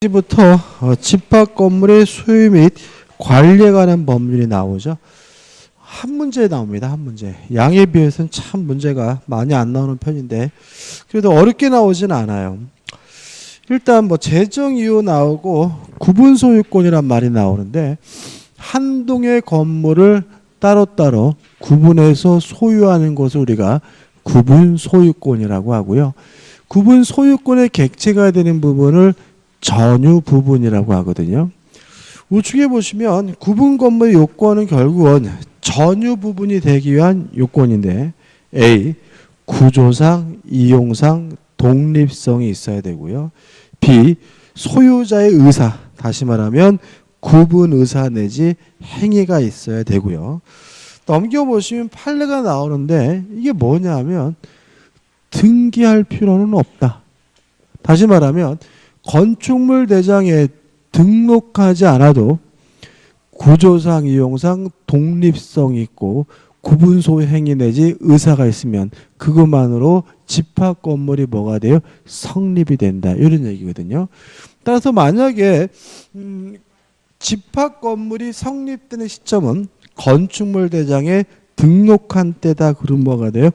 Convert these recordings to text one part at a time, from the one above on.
부터 집합 건물의 소유 및 관리에 관한 법률이 나오죠. 한 문제 나옵니다. 한 문제. 양에 비해서는 참 문제가 많이 안 나오는 편인데 그래도 어렵게 나오진 않아요. 일단 뭐 재정 이유 나오고 구분 소유권이란 말이 나오는데 한 동의 건물을 따로따로 구분해서 소유하는 것을 우리가 구분 소유권이라고 하고요. 구분 소유권의 객체가 되는 부분을 전유 부분이라고 하거든요. 우측에 보시면 구분 건물의 요건은 결국은 전유 부분이 되기 위한 요건인데 A. 구조상, 이용상 독립성이 있어야 되고요. B. 소유자의 의사, 다시 말하면 구분 의사 내지 행위가 있어야 되고요. 넘겨보시면 판례가 나오는데 이게 뭐냐면 등기할 필요는 없다. 다시 말하면 건축물 대장에 등록하지 않아도 구조상, 이용상 독립성이 있고 구분 소유 행위 내지 의사가 있으면 그것만으로 집합 건물이 뭐가 돼요? 성립이 된다. 이런 얘기거든요. 따라서 만약에 집합 건물이 성립되는 시점은 건축물 대장에 등록한 때다. 그럼 뭐가 돼요?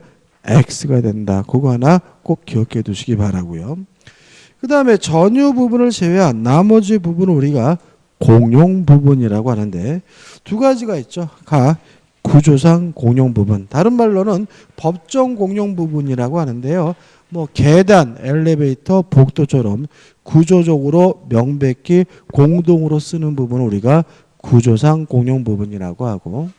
X가 된다. 그거 하나 꼭 기억해 두시기 바라고요. 그 다음에 전유 부분을 제외한 나머지 부분을 우리가 공용 부분이라고 하는데 두 가지가 있죠. 구조상 공용 부분, 다른 말로는 법정 공용 부분이라고 하는데요. 뭐 계단, 엘리베이터, 복도처럼 구조적으로 명백히 공동으로 쓰는 부분을 우리가 구조상 공용 부분이라고 하고,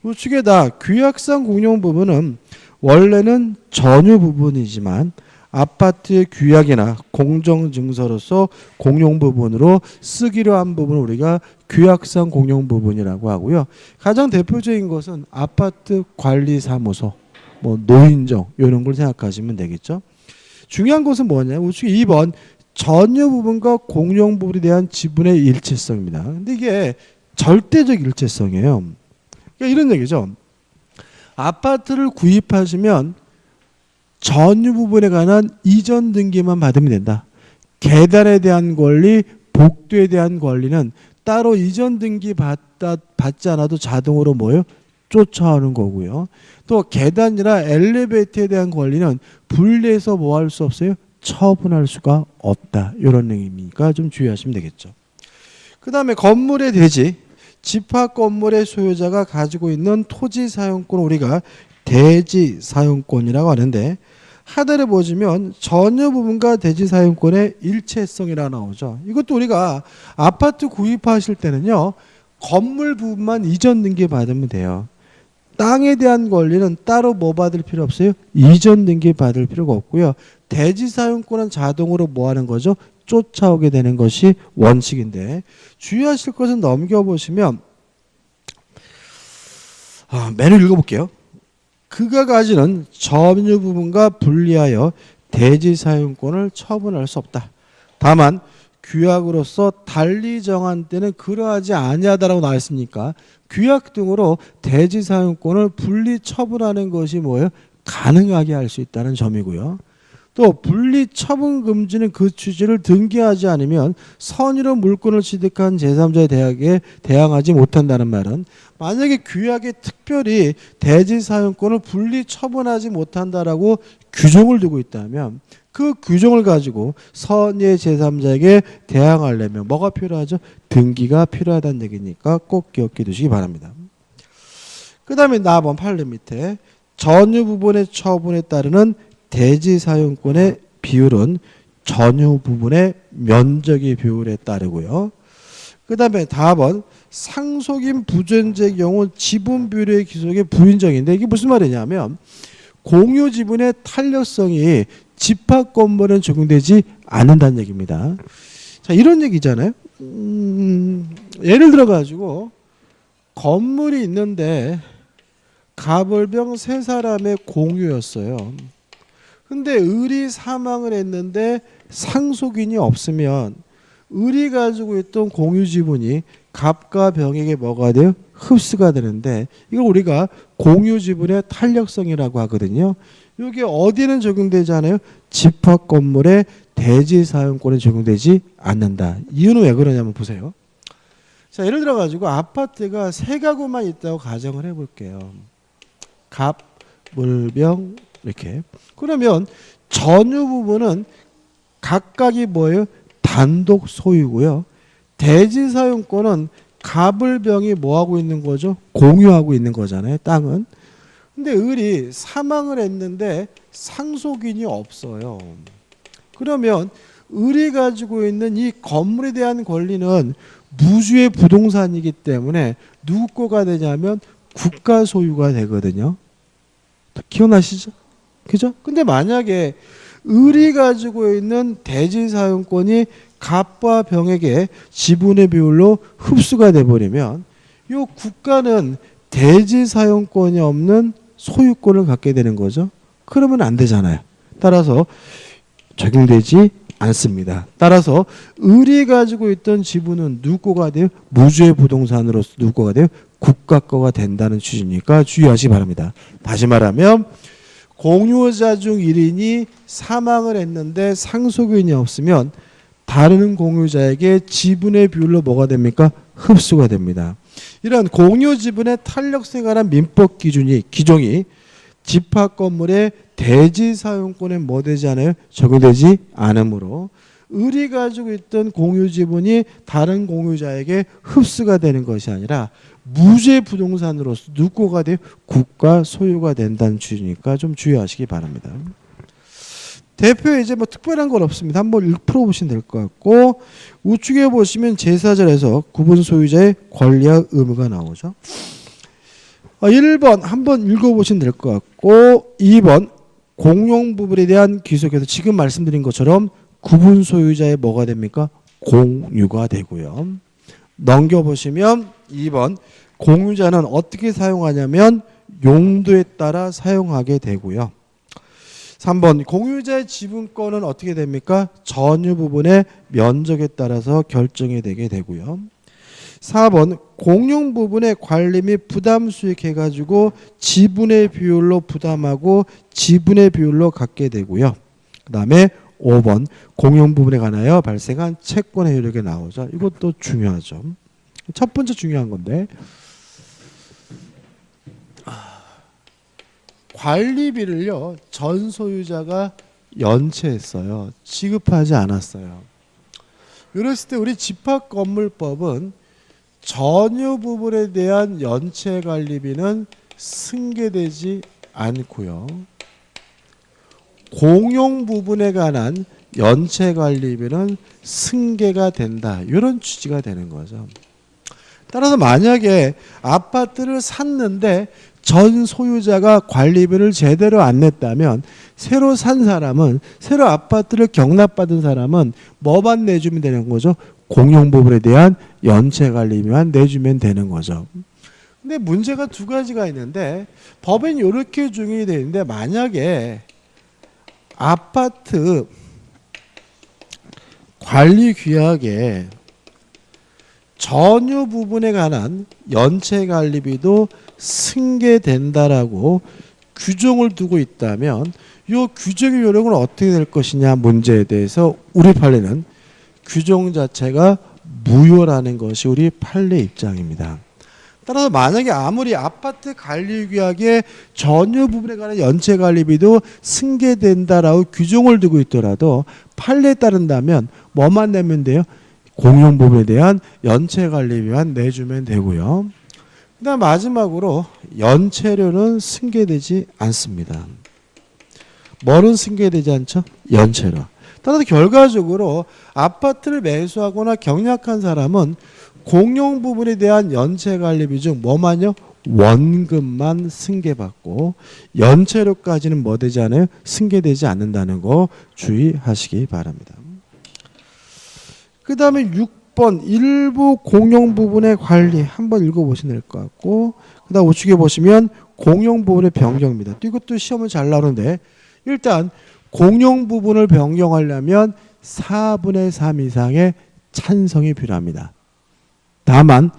우측에다 규약상 공용 부분은 원래는 전유 부분이지만 아파트의 규약이나 공정증서로서 공용 부분으로 쓰기로 한 부분을 우리가 규약상 공용 부분이라고 하고요. 가장 대표적인 것은 아파트 관리사무소, 뭐 노인정 이런 걸 생각하시면 되겠죠. 중요한 것은 뭐냐? 우측 2번 전유 부분과 공용 부분에 대한 지분의 일체성입니다. 근데 이게 절대적 일체성이에요. 그러니까 이런 얘기죠. 아파트를 구입하시면 전유 부분에 관한 이전 등기만 받으면 된다. 계단에 대한 권리, 복도에 대한 권리는 따로 이전 등기 받지 않아도 자동으로 뭐예요? 쫓아오는 거고요. 또 계단이나 엘리베이터에 대한 권리는 분리해서 뭐 할 수 없어요? 처분할 수가 없다. 이런 의미니까 좀 주의하시면 되겠죠. 그 다음에 건물의 대지, 집합 건물의 소유자가 가지고 있는 토지 사용권을 우리가 대지 사용권이라고 하는데 하단에 보시면 전유 부분과 대지 사용권의 일체성이라 나오죠. 이것도 우리가 아파트 구입하실 때는요. 건물 부분만 이전 등기 받으면 돼요. 땅에 대한 권리는 따로 뭐 받을 필요 없어요? 이전 등기 받을 필요가 없고요. 대지 사용권은 자동으로 뭐 하는 거죠? 쫓아오게 되는 것이 원칙인데 주의하실 것은 넘겨보시면 메뉴 읽어볼게요. 그가 가지는 점유 부분과 분리하여 대지 사용권을 처분할 수 없다. 다만 규약으로서 달리 정한 때는 그러하지 아니하다라고 나와 있으니까 규약 등으로 대지 사용권을 분리 처분하는 것이 뭐예요? 가능하게 할 수 있다는 점이고요. 또 분리 처분 금지는 그 취지를 등기하지 않으면 선의로 물권을 취득한 제3자의 대항하지 못한다는 말은 만약에 규약에 특별히 대지 사용권을 분리 처분하지 못한다라고 규정을 두고 있다면 그 규정을 가지고 선의의 제3자에게 대항하려면 뭐가 필요하죠? 등기가 필요하다는 얘기니까 꼭 기억해 두시기 바랍니다. 그 다음에 4번 판례 밑에 전유 부분의 처분에 따르는 대지 사용권의 비율은 전유 부분의 면적의 비율에 따르고요. 그 다음에 4번 상속인 부존재의 경우 지분 비율의 기속의 부인정인데 이게 무슨 말이냐면 공유 지분의 탄력성이 집합 건물에 적용되지 않는다는 얘기입니다. 자, 이런 얘기잖아요. 예를 들어 가지고 건물이 있는데 가벌병 세 사람의 공유였어요. 근데 을이 사망을 했는데 상속인이 없으면 을이 가지고 있던 공유 지분이 갑과 병에게 뭐가 돼요? 흡수가 되는데 이걸 우리가 공유 지분의 탄력성이라고 하거든요. 이게 어디는 적용되지 않아요? 집합 건물의 대지 사용권이 적용되지 않는다. 이유는 왜 그러냐면 보세요. 자, 예를 들어 가지고 아파트가 세 가구만 있다고 가정을 해볼게요. 갑, 물, 병 이렇게. 그러면 전유 부분은 각각이 뭐예요? 단독 소유고요. 대지 사용권은 갑을 병이 뭐 하고 있는 거죠? 공유하고 있는 거잖아요. 땅은. 근데 을이 사망을 했는데 상속인이 없어요. 그러면 을이 가지고 있는 이 건물에 대한 권리는 무주의 부동산이기 때문에 누구 거가 되냐면 국가 소유가 되거든요. 기억나시죠? 그죠? 근데 만약에 을이 가지고 있는 대지 사용권이 갑과 병에게 지분의 비율로 흡수가 돼버리면 이 국가는 대지 사용권이 없는 소유권을 갖게 되는 거죠. 그러면 안 되잖아요. 따라서 적용되지 않습니다. 따라서 을이 가지고 있던 지분은 누구 거가 돼요? 무주의 부동산으로서 누구 거가 돼요? 국가 거가 된다는 취지니까 주의하시기 바랍니다. 다시 말하면 공유자 중 1인이 사망을 했는데 상속인이 없으면 다른 공유자에게 지분의 비율로 뭐가 됩니까? 흡수가 됩니다. 이런 공유 지분의 탄력성에 관한 민법 기종이 집합 건물의 대지 사용권에 뭐 되지 않아요? 적용되지 않으므로 을이 가지고 있던 공유 지분이 다른 공유자에게 흡수가 되는 것이 아니라 무주의 부동산으로서 누구가 돼요? 국가 소유가 된다는 취지니까 좀 주의하시기 바랍니다. 대표에 이제 뭐 특별한 건 없습니다. 한번 풀어보시면 될 것 같고 우측에 보시면 제4절에서 구분 소유자의 권리와 의무가 나오죠. 1번 한번 읽어보시면 될 것 같고 2번 공용 부분에 대한 귀속에서 지금 말씀드린 것처럼 구분 소유자의 뭐가 됩니까? 공유가 되고요. 넘겨보시면 2번 공유자는 어떻게 사용하냐면 용도에 따라 사용하게 되고요. 3번 공유자의 지분권은 어떻게 됩니까? 전유 부분의 면적에 따라서 결정이 되게 되고요. 4번 공용 부분의 관리 및 부담 수익해가지고 지분의 비율로 부담하고 지분의 비율로 갖게 되고요. 그 다음에 5번 공용 부분에 관하여 발생한 채권의 효력이 나오죠. 이것도 중요하죠. 첫 번째 중요한 건데 관리비를요 전 소유자가 연체했어요. 지급하지 않았어요. 이랬을 때 우리 집합건물법은 전유 부분에 대한 연체 관리비는 승계되지 않고요. 공용 부분에 관한 연체 관리비는 승계가 된다. 이런 취지가 되는 거죠. 따라서 만약에 아파트를 샀는데 전 소유자가 관리비를 제대로 안 냈다면 새로 산 사람은 새로 아파트를 경납받은 사람은 뭐만 내주면 되는 거죠? 공용 부분에 대한 연체 관리비만 내주면 되는 거죠. 근데 문제가 두 가지가 있는데 법엔 이렇게 준용이 되는데 만약에 아파트 관리 규약에 전유 부분에 관한 연체 관리비도 승계된다라고 규정을 두고 있다면 이 규정의 효력은 어떻게 될 것이냐 문제에 대해서 우리 판례는 규정 자체가 무효라는 것이 우리 판례 입장입니다. 따라서 만약에 아무리 아파트 관리 규약에 전유 부분에 관한 연체 관리비도 승계된다라고 규정을 두고 있더라도 판례에 따른다면 뭐만 내면 돼요? 공용 부분에 대한 연체 관리비만 내주면 되고요. 그다음 마지막으로 연체료는 승계되지 않습니다. 뭐는 승계되지 않죠? 연체료. 따라서 결과적으로 아파트를 매수하거나 경약한 사람은 공용 부분에 대한 연체 관리비 중 뭐만요? 원금만 승계받고 연체료까지는 뭐 되지 않아요? 승계되지 않는다는 거 주의하시기 바랍니다. 그 다음에 6번 일부 공용 부분의 관리 한번 읽어보시면 될 것 같고 그 다음 우측에 보시면 공용 부분의 변경입니다. 이것도 시험은 잘 나오는데 일단 공용 부분을 변경하려면 4분의 3 이상의 찬성이 필요합니다. 다만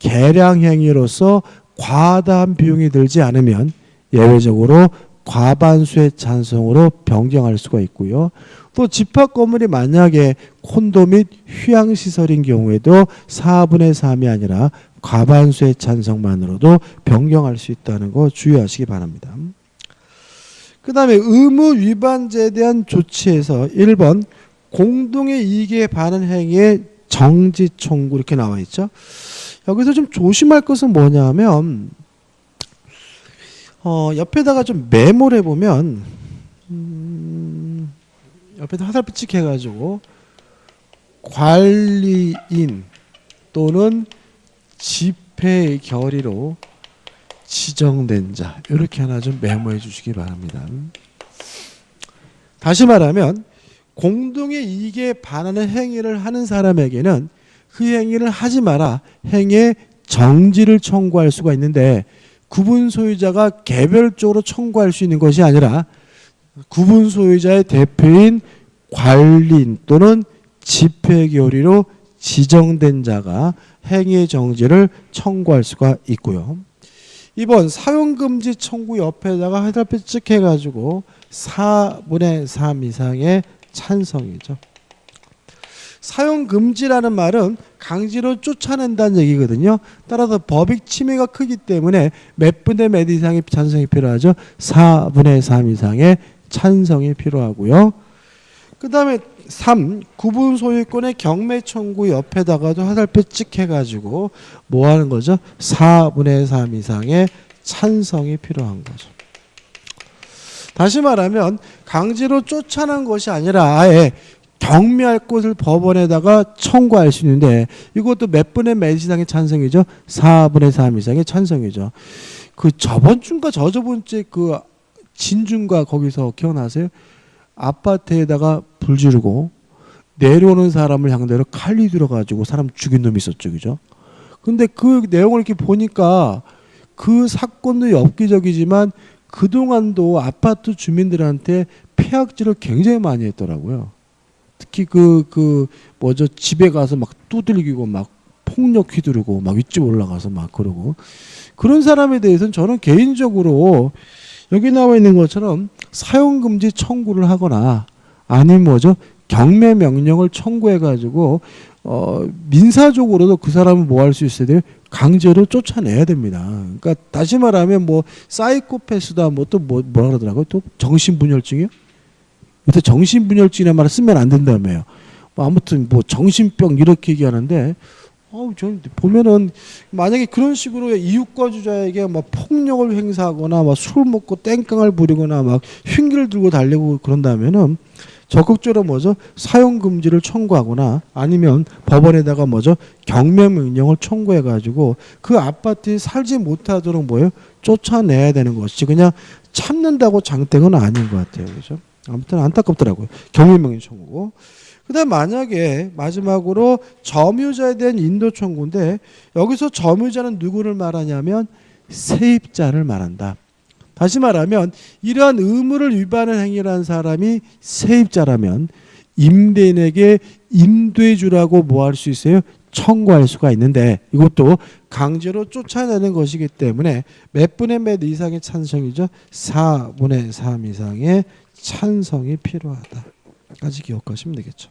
계량행위로서 과다한 비용이 들지 않으면 예외적으로 과반수의 찬성으로 변경할 수가 있고요. 또 집합 건물이 만약에 콘도 및 휴양시설인 경우에도 4분의 3이 아니라 과반수의 찬성만으로도 변경할 수 있다는 거 주의하시기 바랍니다. 그 다음에 의무 위반죄에 대한 조치에서 1번 공동의 이익에 반한 행위의 정지 청구 이렇게 나와 있죠. 여기서 좀 조심할 것은 뭐냐면 옆에다가 좀 메모를 해보면 옆에다 화살표 찍 해가지고 관리인 또는 집회 결의로 지정된 자 이렇게 하나 좀 메모해 주시기 바랍니다. 다시 말하면 공동의 이익에 반하는 행위를 하는 사람에게는 그 행위를 하지 마라 행위의 정지를 청구할 수가 있는데 구분 소유자가 개별적으로 청구할 수 있는 것이 아니라 구분 소유자의 대표인 관리인 또는 집회 결의로 지정된 자가 행위의 정지를 청구할 수가 있고요. 2번 사용금지 청구 옆에다가 화살표 찍혀가지고 4분의 3 이상의 찬성이죠. 사용금지라는 말은 강제로 쫓아낸다는 얘기거든요. 따라서 법익 침해가 크기 때문에 몇 분의 몇 이상의 찬성이 필요하죠. 4분의 3 이상의 찬성이 필요하고요. 그 다음에 3. 구분 소유권의 경매 청구 옆에다가도 화살표 찍혀가지고 뭐 하는 거죠? 4분의 3 이상의 찬성이 필요한 거죠. 다시 말하면 강제로 쫓아낸 것이 아니라 아예 경매할 곳을 법원에다가 청구할 수 있는데 이것도 몇 분의 몇 이상의 찬성이죠? 4분의 3 이상의 찬성이죠. 그 저번 주인가 저저번 주에 그 진주인가 거기서 기억나세요? 아파트에다가 불 지르고 내려오는 사람을 상대로 칼이 들어가지고 사람 죽인 놈이 있었죠. 그죠? 근데 그 내용을 이렇게 보니까 그 사건도 엽기적이지만 그동안도 아파트 주민들한테 폐악질을 굉장히 많이 했더라고요. 특히 뭐죠? 집에 가서 막 두들기고 막 폭력 휘두르고 막 윗집 올라가서 막 그러고 그런 사람에 대해서는 저는 개인적으로 여기 나와 있는 것처럼 사용금지 청구를 하거나 아니면 뭐죠? 경매 명령을 청구해가지고 민사적으로도 그 사람을 뭐 할 수 있어야 돼요? 강제로 쫓아내야 됩니다. 그러니까 다시 말하면 뭐 사이코패스다 뭐 또 뭐라 그러더라고요? 또 정신분열증이요? 또 정신분열증이라는 말을 쓰면 안 된다며요. 뭐 아무튼 뭐 정신병 이렇게 얘기하는데 저 보면은 만약에 그런 식으로 이웃거주자에게 막 폭력을 행사하거나 막 술 먹고 땡깡을 부리거나 막 흉기를 들고 달리고 그런다면은 적극적으로 뭐죠? 사용 금지를 청구하거나 아니면 법원에다가 뭐죠? 경매 명령을 청구해 가지고 그 아파트에 살지 못하도록 뭐예요? 쫓아내야 되는 것이지 그냥 참는다고 장땡은 아닌 것 같아요. 그죠? 아무튼 안타깝더라고요. 경매 명령 청구고. 그다음 만약에 마지막으로 점유자에 대한 인도 청구인데 여기서 점유자는 누구를 말하냐면 세입자를 말한다. 다시 말하면 이러한 의무를 위반한 행위를 한 사람이 세입자라면 임대인에게 임대해 주라고 뭐 할 수 있어요? 청구할 수가 있는데 이것도 강제로 쫓아내는 것이기 때문에 몇 분의 몇 이상의 찬성이죠? 4분의 3 이상의 찬성이 필요하다까지 기억하시면 되겠죠.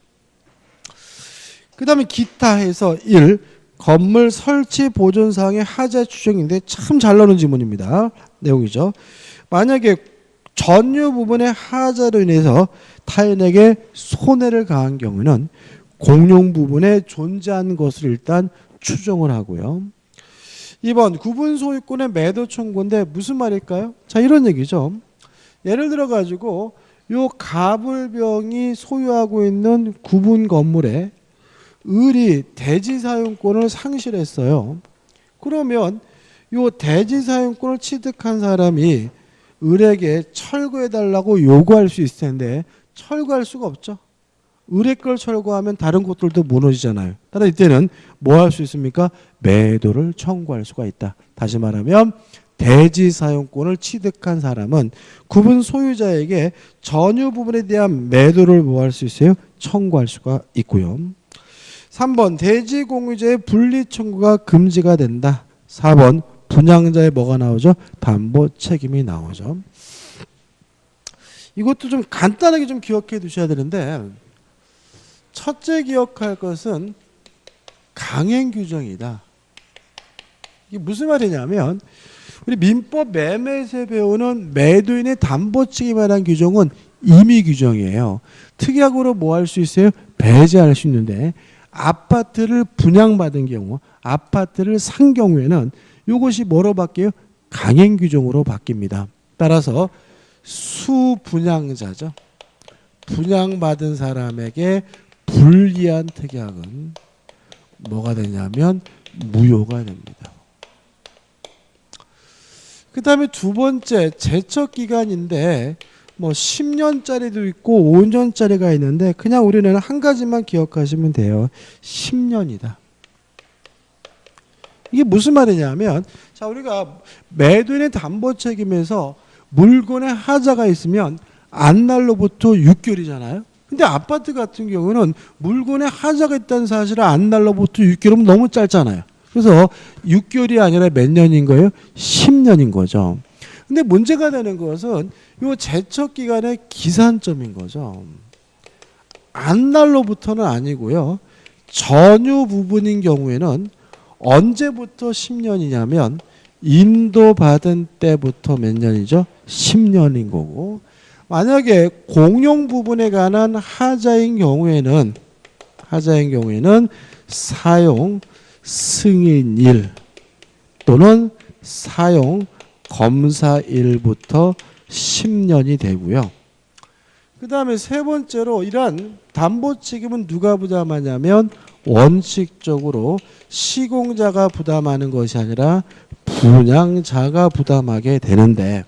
그 다음에 기타 해서 1. 건물 설치 보존사항의 하자 추정인데 참 잘 나오는 지문입니다. 내용이죠. 만약에 전유 부분의 하자로 인해서 타인에게 손해를 가한 경우는 공용 부분에 존재한 것을 일단 추정을 하고요. 2번 구분 소유권의 매도 청구인데 무슨 말일까요? 자, 이런 얘기죠. 예를 들어 가지고 요 가불병이 소유하고 있는 구분 건물에 을이 대지 사용권을 상실했어요. 그러면 요 대지 사용권을 취득한 사람이 을에게 철거해달라고 요구할 수 있을 텐데 철거할 수가 없죠. 을의 걸 철거하면 다른 곳들도 무너지잖아요. 따라 이때는 뭐 할 수 있습니까? 매도를 청구할 수가 있다. 다시 말하면 대지 사용권을 취득한 사람은 구분 소유자에게 전유 부분에 대한 매도를 뭐 할 수 있어요? 청구할 수가 있고요. 3번 대지 공유자의 분리 청구가 금지가 된다. 4번 분양자의 뭐가 나오죠? 담보 책임이 나오죠. 이것도 좀 간단하게 좀 기억해 두셔야 되는데 첫째 기억할 것은 강행 규정이다. 이게 무슨 말이냐면 우리 민법 매매에서 배우는 매도인의 담보치기 관한 규정은 임의 규정이에요. 특약으로 뭐 할 수 있어요? 배제할 수 있는데 아파트를 분양받은 경우, 아파트를 산 경우에는 이것이 뭐로 바뀌어요? 강행 규정으로 바뀝니다. 따라서 수분양자죠. 분양받은 사람에게 불리한 특약은 뭐가 되냐면 무효가 됩니다. 그 다음에 두 번째 제척기간인데 뭐 10년짜리도 있고 5년짜리가 있는데 그냥 우리는 한 가지만 기억하시면 돼요. 10년이다. 이게 무슨 말이냐면 자 우리가 매도인의 담보 책임에서 물건에 하자가 있으면 안날로부터 6개월이잖아요. 근데 아파트 같은 경우는 물건에 하자가 있다는 사실을 안날로부터 6개월이면 너무 짧잖아요. 그래서 6개월이 아니라 몇 년인 거예요? 10년인 거죠. 근데 문제가 되는 것은 이 제척 기간의 기산점인 거죠. 안날로부터는 아니고요. 전유 부분인 경우에는 언제부터 10년이냐면 인도받은 때부터 몇 년이죠? 10년인 거고 만약에 공용 부분에 관한 하자인 경우에는 사용 승인일 또는 사용 검사일부터 10년이 되고요. 그 다음에 세 번째로 이러한 담보 책임은 누가 부담하냐면 원칙적으로 시공자가 부담하는 것이 아니라 분양자가 부담하게 되는데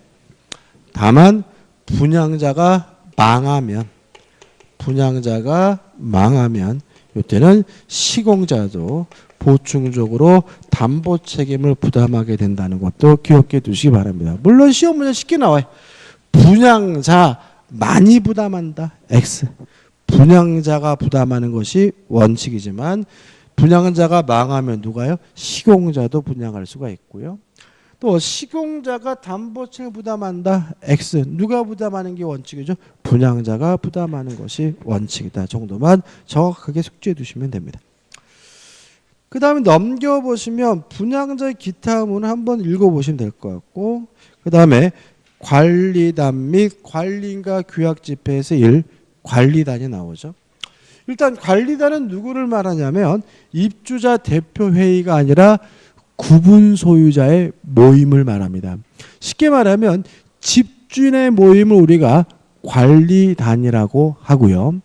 다만 분양자가 망하면 이때는 시공자도 보충적으로 담보 책임을 부담하게 된다는 것도 기억해 두시기 바랍니다. 물론 시험 문제 쉽게 나와요. 분양자 많이 부담한다. X. 분양자가 부담하는 것이 원칙이지만 분양자가 망하면 누가요? 시공자도 분양할 수가 있고요. 또 시공자가 담보 책임을 부담한다. X. 누가 부담하는 게 원칙이죠? 분양자가 부담하는 것이 원칙이다. 정도만 정확하게 숙지해 두시면 됩니다. 그 다음에 넘겨보시면 분양자의 기타 의무는 한번 읽어보시면 될 것 같고 그 다음에 관리단 및 관리인가 규약 집행에서 관리단이 나오죠. 일단 관리단은 누구를 말하냐면 입주자 대표회의가 아니라 구분 소유자의 모임을 말합니다. 쉽게 말하면 집주인의 모임을 우리가 관리단이라고 하고요.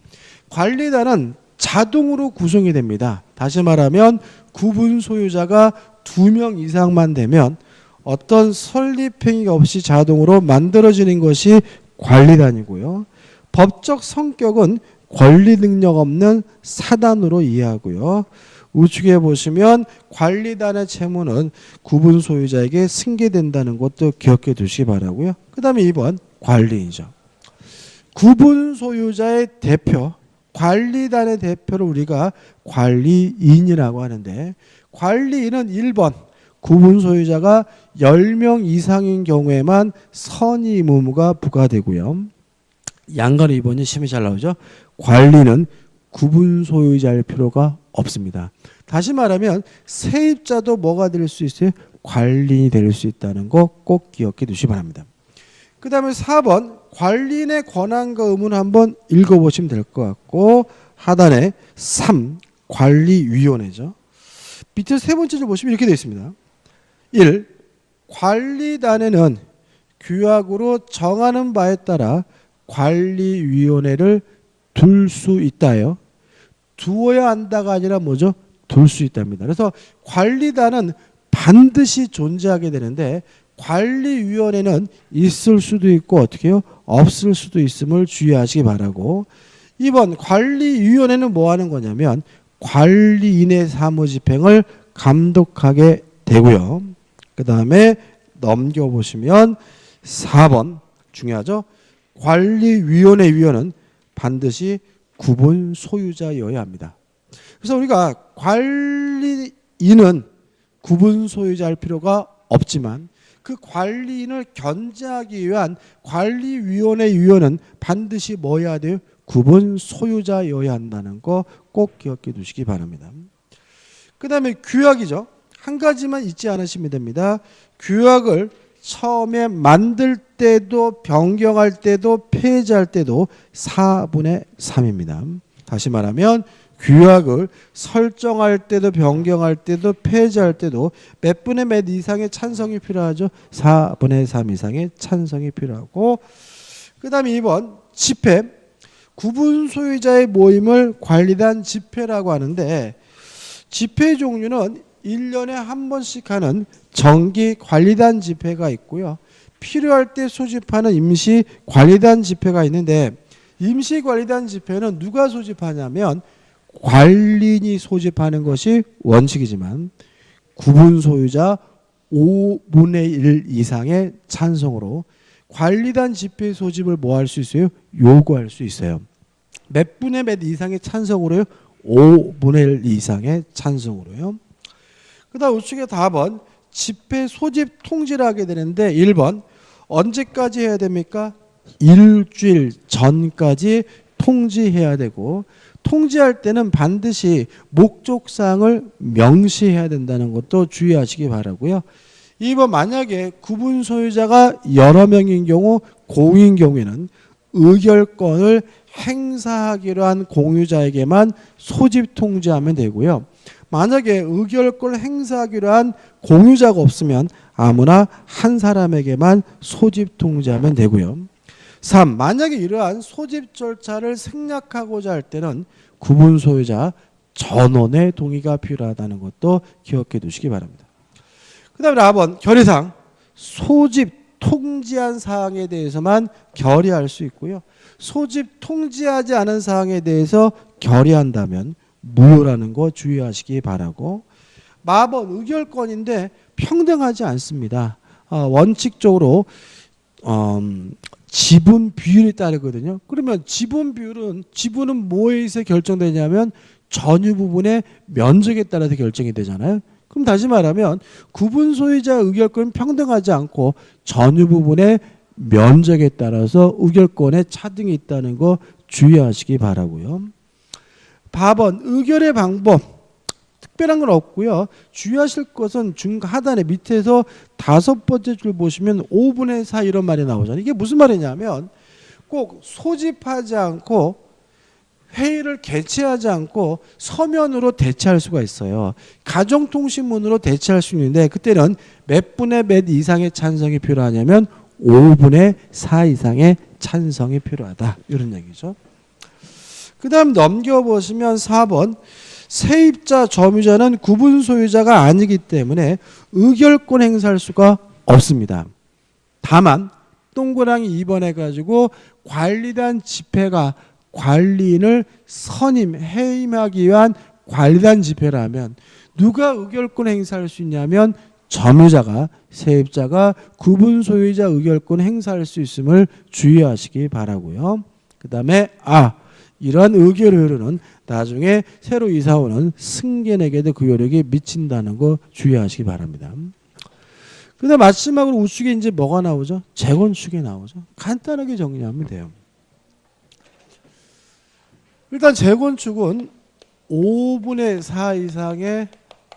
관리단은 자동으로 구성이 됩니다. 다시 말하면 구분 소유자가 2명 이상만 되면 어떤 설립행위가 없이 자동으로 만들어지는 것이 관리단이고요. 법적 성격은 권리 능력 없는 사단으로 이해하고요. 우측에 보시면 관리단의 채무는 구분 소유자에게 승계된다는 것도 기억해 두시기 바라고요. 그 다음에 2번 관리인이죠. 구분 소유자의 대표 관리단의 대표를 우리가 관리인이라고 하는데 관리인은 1번 구분 소유자가 10명 이상인 경우에만 선의 의무가 부과되고요. 양간 2번이 심히 잘 나오죠. 관리는 구분 소유자일 필요가 없습니다. 다시 말하면 세입자도 뭐가 될 수 있어요? 관리인이 될 수 있다는 거 꼭 기억해 두시기 바랍니다. 그 다음에 4번 관리인의 권한과 의무는 한번 읽어보시면 될 것 같고 하단에 3 관리위원회죠. 밑에 세 번째 줄 보시면 이렇게 되어 있습니다. 1. 관리단에는 규약으로 정하는 바에 따라 관리위원회를 둘 수 있다요. 두어야 한다가 아니라 뭐죠? 둘 수 있답니다. 그래서 관리단은 반드시 존재하게 되는데 관리위원회는 있을 수도 있고 어떻게 해요? 없을 수도 있음을 주의하시기 바라고 2번 관리위원회는 뭐 하는 거냐면 관리인의 사무집행을 감독하게 되고요. 그 다음에 넘겨보시면 4번 중요하죠. 관리위원회 위원은 반드시 구분 소유자여야 합니다. 그래서 우리가 관리인은 구분 소유자일 필요가 없지만 그 관리인을 견제하기 위한 관리위원회 위원은 반드시 뭐 해야 돼요? 구분 소유자여야 한다는 거 꼭 기억해 두시기 바랍니다. 그 다음에 규약이죠. 한 가지만 잊지 않으시면 됩니다. 규약을 처음에 만들 때도 변경할 때도 폐지할 때도 4분의 3입니다. 다시 말하면 규약을 설정할 때도 변경할 때도 폐지할 때도 몇 분의 몇 이상의 찬성이 필요하죠. 4분의 3 이상의 찬성이 필요하고, 그 다음에 2번 집회. 구분 소유자의 모임을 관리단 집회라고 하는데, 집회 종류는 1년에 한 번씩 하는 정기 관리단 집회가 있고요. 필요할 때 소집하는 임시 관리단 집회가 있는데, 임시 관리단 집회는 누가 소집하냐면 관리인이 소집하는 것이 원칙이지만 구분 소유자 5분의 1 이상의 찬성으로 관리단 집회 소집을 뭐 할 수 있어요? 요구할 수 있어요. 몇 분의 몇 이상의 찬성으로요? 5분의 1 이상의 찬성으로요. 그 다음 우측에 답은 집회 소집 통지를 하게 되는데 1번 언제까지 해야 됩니까? 일주일 전까지 통지해야 되고, 통지할 때는 반드시 목적사항을 명시해야 된다는 것도 주의하시기 바라고요. 2번 만약에 구분 소유자가 여러 명인 경우, 공인 경우에는 의결권을 행사하기로 한 공유자에게만 소집 통지하면 되고요. 만약에 의결권을 행사하기로 한 공유자가 없으면 아무나 한 사람에게만 소집 통지하면 되고요. 3. 만약에 이러한 소집 절차를 생략하고자 할 때는 구분 소유자 전원의 동의가 필요하다는 것도 기억해 두시기 바랍니다. 그 다음에 4번 결의사항. 소집 통지한 사항에 대해서만 결의할 수 있고요. 소집 통지하지 않은 사항에 대해서 결의한다면 무효라는 거 주의하시기 바라고, 마번 의결권인데 평등하지 않습니다. 원칙적으로 지분 비율이 따르거든요. 그러면 지분은 뭐에 의해서 결정되냐면 전유 부분의 면적에 따라서 결정이 되잖아요. 그럼 다시 말하면 구분 소유자 의결권은 평등하지 않고 전유 부분의 면적에 따라서 의결권에 차등이 있다는 거 주의하시기 바라고요. 4번 의결의 방법. 특별한 건 없고요. 주의하실 것은 하단에 밑에서 5번째 줄 보시면 5분의 4 이런 말이 나오잖아요. 이게 무슨 말이냐면 꼭 소집하지 않고 회의를 개최하지 않고 서면으로 대체할 수가 있어요. 가정통신문으로 대체할 수 있는데 그때는 몇 분의 몇 이상의 찬성이 필요하냐면 5분의 4 이상의 찬성이 필요하다. 이런 얘기죠. 그 다음 넘겨보시면 4번 세입자, 점유자는 구분 소유자가 아니기 때문에 의결권 행사할 수가 없습니다. 다만 동그라미 2번 해가지고 관리단 집회가 관리인을 해임하기 위한 관리단 집회라면 누가 의결권 행사할 수 있냐면 점유자가, 세입자가 구분 소유자 의결권 행사할 수 있음을 주의하시기 바라고요. 그 다음에 이러한 의결 효력은 나중에 새로 이사오는 승객에게도 그 효력이 미친다는 거 주의하시기 바랍니다. 그 다음 마지막으로 우측에 이제 뭐가 나오죠? 재건축이 나오죠. 간단하게 정리하면 돼요. 일단 재건축은 5분의 4 이상의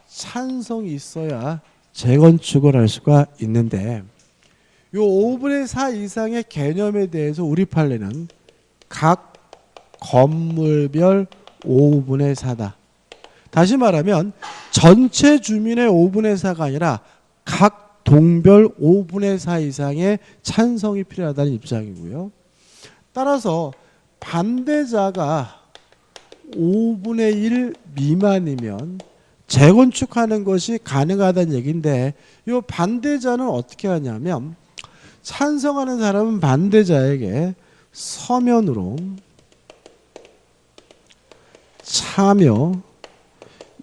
찬성이 있어야 재건축을 할 수가 있는데 이 5분의 4 이상의 개념에 대해서 우리 판례는 각 건물별 5분의 4다. 다시 말하면 전체 주민의 5분의 4가 아니라 각 동별 5분의 4 이상의 찬성이 필요하다는 입장이고요. 따라서 반대자가 5분의 1 미만이면 재건축하는 것이 가능하다는 얘기인데 이 반대자는 어떻게 하냐면 찬성하는 사람은 반대자에게 서면으로 참여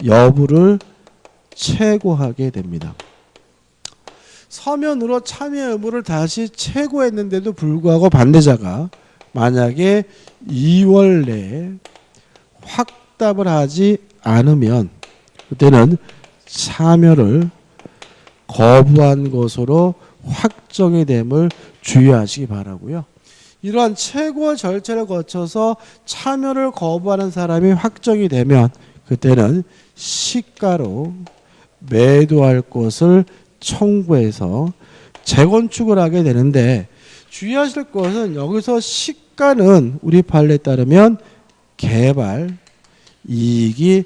여부를 체고하게 됩니다. 서면으로 참여 여부를 다시 체고했는데도 불구하고 반대자가 만약에 2월 내에 확답을 하지 않으면 그때는 참여를 거부한 것으로 확정이 됨을 주의하시기 바라고요. 이러한 최고 절차를 거쳐서 참여를 거부하는 사람이 확정이 되면 그때는 시가로 매도할 것을 청구해서 재건축을 하게 되는데, 주의하실 것은 여기서 시가는 우리 판례에 따르면 개발 이익이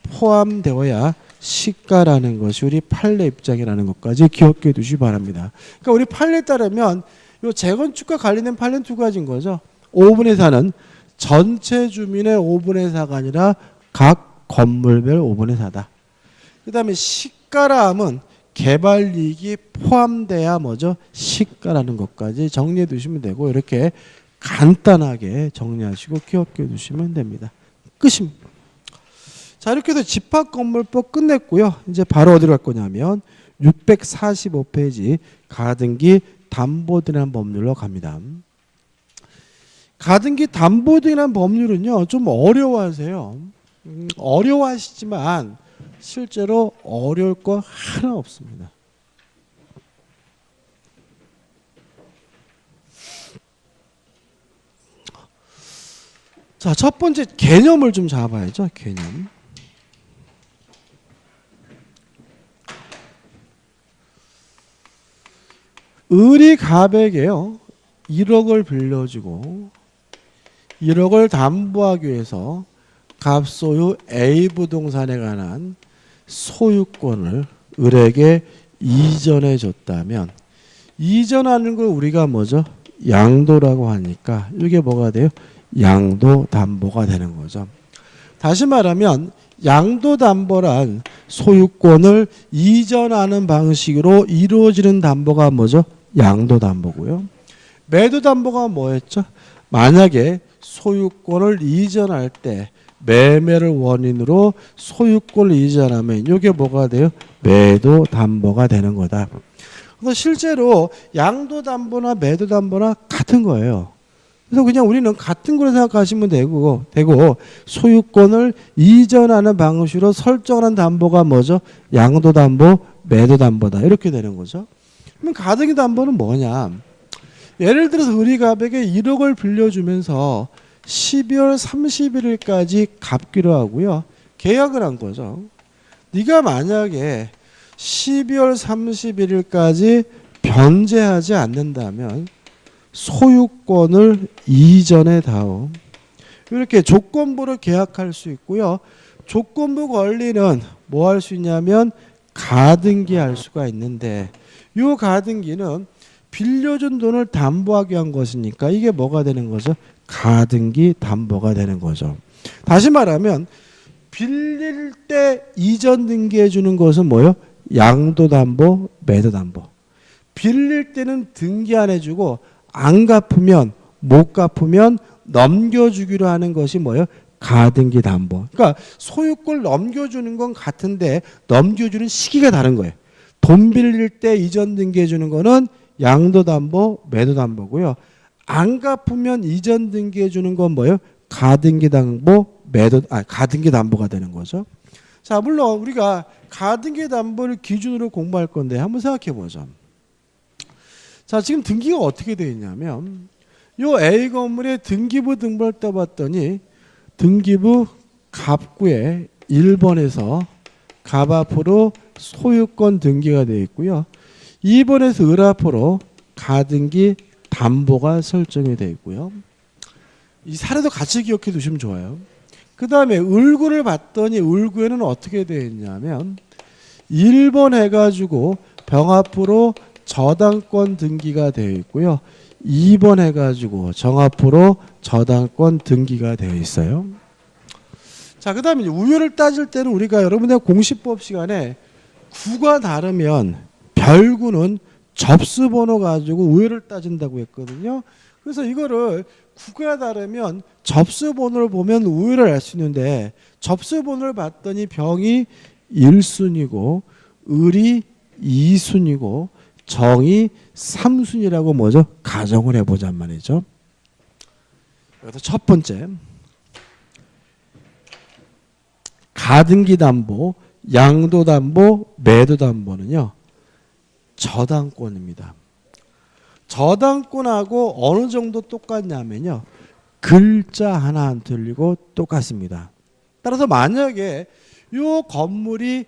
포함되어야 시가라는 것이 우리 판례 입장이라는 것까지 기억해 두시기 바랍니다. 그러니까 우리 판례에 따르면 이 재건축과 관련된 판례는 두 가지인 거죠. 5분의 4는 전체 주민의 5분의 4가 아니라 각 건물별 5분의 4다. 그 다음에 시가라 함은 개발 이익이 포함돼야 뭐죠? 시가라는 것까지 정리해 두시면 되고, 이렇게 간단하게 정리하시고 기억해 두시면 됩니다. 끝입니다. 자, 이렇게 해서 집합건물법 끝냈고요. 이제 바로 어디로 갈 거냐면 645페이지 가등기 담보등이라는 법률로 갑니다. 가등기 담보등이라는 법률은요, 좀 어려워하세요. 어려워하시지만 실제로 어려울 거 하나 없습니다. 자, 첫 번째 개념을 좀 잡아야죠. 개념. 을이 갑에게요 1억을 빌려주고 1억을 담보하기 위해서 갑 소유 A 부동산에 관한 소유권을 을에게 이전해 줬다면, 이전하는 걸 우리가 뭐죠? 양도라고 하니까 이게 뭐가 돼요? 양도담보가 되는 거죠. 다시 말하면 양도담보란 소유권을 이전하는 방식으로 이루어지는 담보가 뭐죠? 양도담보고요. 매도담보가 뭐였죠? 만약에 소유권을 이전할 때 매매를 원인으로 소유권을 이전하면 이게 뭐가 돼요? 매도담보가 되는 거다. 그래서 실제로 양도담보나 매도담보나 같은 거예요. 그래서 그냥 우리는 같은 거로 생각하시면 되고 소유권을 이전하는 방식으로 설정하는 담보가 뭐죠? 양도담보, 매도담보다 이렇게 되는 거죠. 그러면 가등기 담보는 뭐냐? 예를 들어서 을이 갑에게 1억을 빌려주면서 12월 31일까지 갚기로 하고요. 계약을 한 거죠. 네가 만약에 12월 31일까지 변제하지 않는다면 소유권을 이전해 다오. 이렇게 조건부로 계약할 수 있고요. 조건부 권리는 뭐 할 수 있냐면 가등기 할 수가 있는데, 이 가등기는 빌려준 돈을 담보하기 위한 것이니까 이게 뭐가 되는 거죠? 가등기 담보가 되는 거죠. 다시 말하면 빌릴 때 이전 등기해 주는 것은 뭐예요? 양도담보, 매도담보. 빌릴 때는 등기 안 해주고 안 갚으면, 못 갚으면 넘겨주기로 하는 것이 뭐예요? 가등기 담보. 그러니까 소유권을 넘겨주는 건 같은데 넘겨주는 시기가 다른 거예요. 돈 빌릴 때 이전 등기해 주는 거는 양도담보, 매도담보고요. 안 갚으면 이전 등기해 주는 건 뭐예요? 가등기 담보, 가등기 담보가 되는 거죠. 자, 물론 우리가 가등기 담보를 기준으로 공부할 건데 한번 생각해 보죠. 자, 지금 등기가 어떻게 되어 있냐면 요 A 건물의 등기부 등본을 떠봤더니 등기부 갑구에 1번에서 갑 앞으로 소유권 등기가 되어 있고요. 2번에서 을 앞으로 가등기 담보가 설정이 되어 있고요. 이 사례도 같이 기억해 두시면 좋아요. 그 다음에 을구를 봤더니 을구에는 어떻게 되어 있냐면 1번 해가지고 병 앞으로 저당권 등기가 되어 있고요. 2번 해가지고 정 앞으로 저당권 등기가 되어 있어요. 자, 그 다음에 우효를 따질 때는 우리가 여러분들 공시법 시간에 구가 다르면 별구는 접수번호 가지고 우효를 따진다고 했거든요. 그래서 이거를 구가 다르면 접수번호를 보면 우효를 알 수 있는데, 접수번호를 봤더니 병이 1순위고 을이 2순위고 정이 3순위라고 뭐죠? 가정을 해보잔 말이죠. 여기서 첫 번째 가등기 담보, 양도 담보, 매도 담보는요 저당권입니다. 저당권하고 어느 정도 똑같냐면요. 글자 하나 안 틀리고 똑같습니다. 따라서 만약에 이 건물이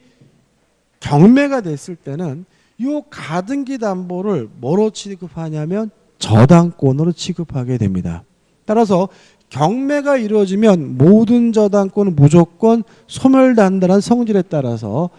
경매가 됐을 때는 이 가등기 담보를 뭐로 취급하냐면 저당권으로 취급하게 됩니다. 따라서 경매가 이루어지면 모든 저당권은 무조건 소멸단단한 성질에 따라서